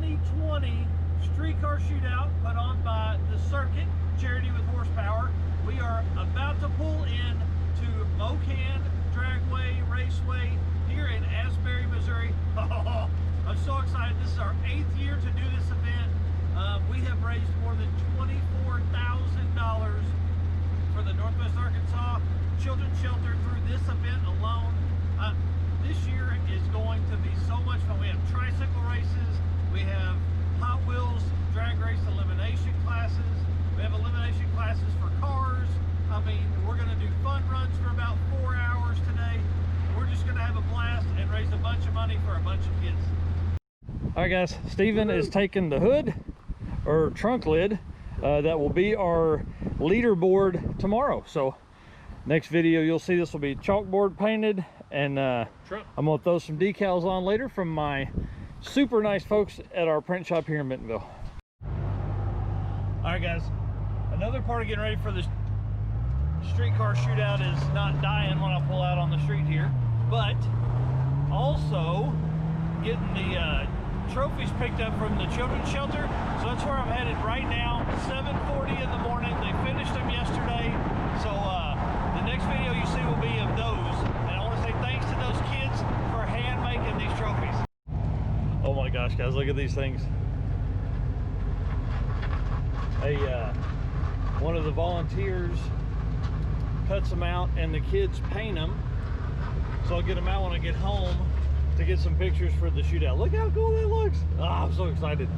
2020 StreetCar Shootout put on by the Circuit, Charity with Horsepower. We are about to pull in to Mocan Dragway Raceway here in Asbury, Missouri. Oh, I'm so excited. This is our 8th year to do this event. We have raised more than $24,000 for the Northwest Arkansas Children's Shelter through this event alone. This year is going to be so much fun. We have tricycle races, we have Hot Wheels drag race elimination classes, we have elimination classes for cars. I mean, we're going to do fun runs for about 4 hours today. We're just going to have a blast and raise a bunch of money for a bunch of kids. All right, guys, Steven is taking the hood or trunk lid that will be our leaderboard tomorrow. So next video you'll see this will be chalkboard painted, and I'm gonna throw some decals on later from my super nice folks at our print shop here in Bentonville. All right, guys, another part of getting ready for this StreetCar Shootout is not dying when I pull out on the street here, but also getting the trophies picked up from the children's shelter. So that's where I'm headed right now. 7:40 in the morning. They finished them yesterday, so the next video you see will be of those. And I want to say thanks to those kids for hand making these trophies. Oh my gosh, guys, look at these things. One of the volunteers cuts them out and the kids paint them, so I'll get them out when I get home to get some pictures for the shootout. Look how cool that looks. Oh, I'm so excited.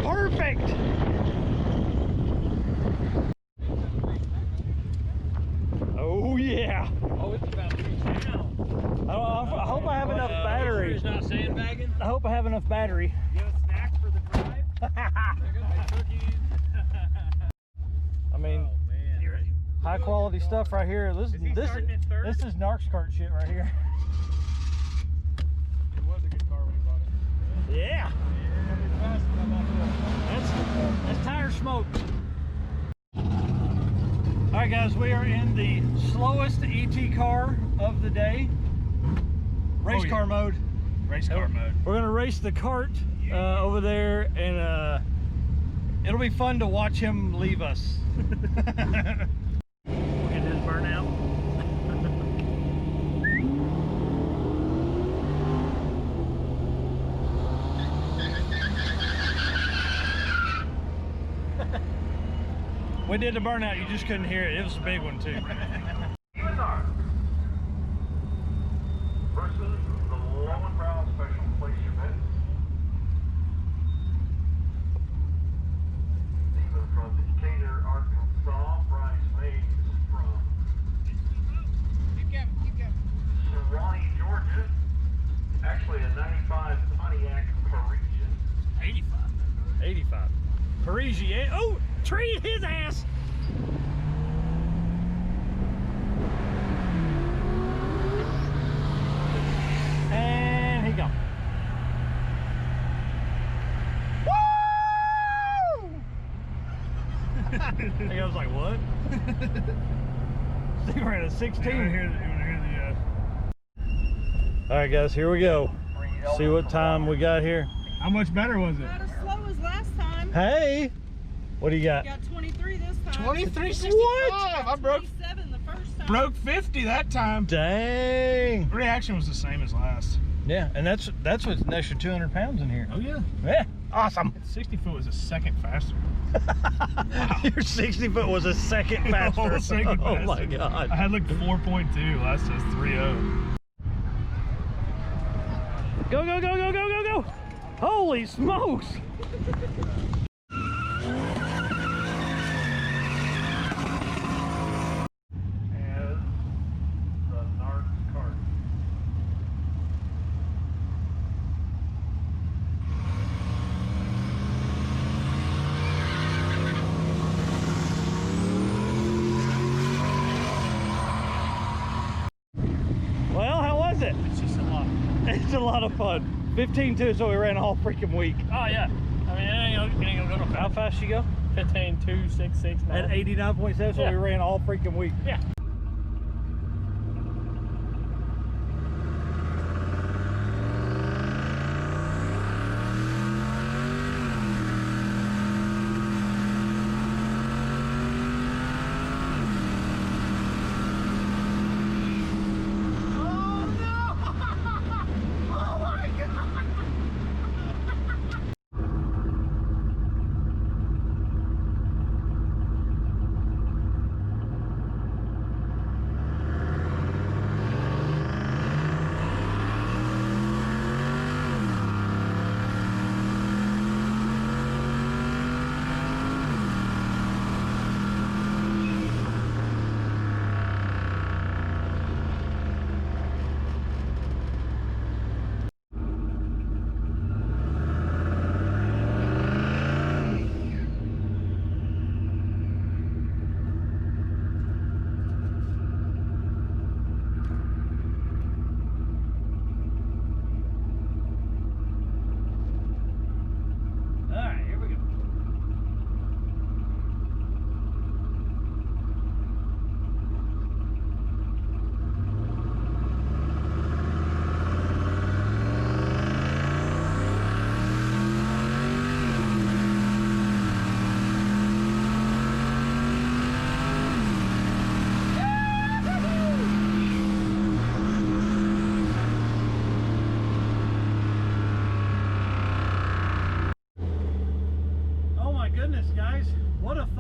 perfect. Oh yeah. Oh, it's about to be down. I hope I have enough battery. It's not sandbagging. I hope I have enough battery. You have snacks for the drive? They're gonna be cookies. I mean, oh, man. high quality stuff right here. This is Narc's shit right here. It was a good car when we bought it. Yeah. That's tire smoke. All right, guys, we are in the slowest ET car of the day. Race car mode. Race car mode. We're gonna race the cart over there, and it'll be fun to watch him leave us. Look at his burnout. We did the burnout, you just couldn't hear it. It was a big one too. Versus the low and brown special place event. Even from Decatur, Arkansas, Bryce Mays from Suwanee, Georgia. Actually a 95 Pontiac Parisian. 85. Parisian. Oh, treat his ass. And he gone. Woo! I was like, what? I think we're at a 16. All right, guys, here we go. See what time we got here. How much better was it? Not as slow as last time. Hey, what do you got? Got 23 this time. 23.65. What? I broke 27 the first time. broke 50 that time. Dang. Reaction was the same as last. Yeah, and that's with an extra 200 pounds in here. Oh yeah. Yeah, awesome. 60 foot was a second faster. Wow. Your 60 foot was a second faster. Oh, second Oh faster. my God. I had like 4.2. Last was 3.0. Go, go, go, go, go, go, go. Holy smokes. And the Narc's cart. Well, how was it? It's just a lot. It's a lot of fun. 15.2, so we ran all freaking week. Oh yeah. I mean, it ain't gonna go no How fast you go? 15.2, 6, 6, 9. At 89.7, so Yeah. we ran all freaking week. Yeah.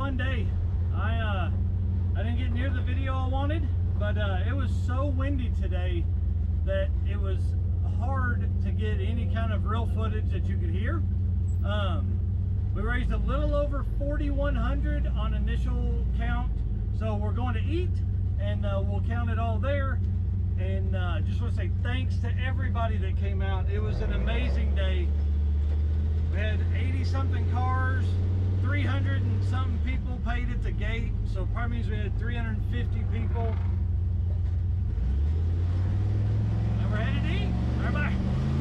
fun day. I didn't get near the video I wanted, but it was so windy today that it was hard to get any kind of real footage that you could hear. we raised a little over 4,100 on initial count. So we're going to eat, and we'll count it all there. And just want to say thanks to everybody that came out. It was an amazing day. We had 80 something cars, 300 and something people paid at the gate, so probably means we had 350 people. And we're headed to eat. Bye bye.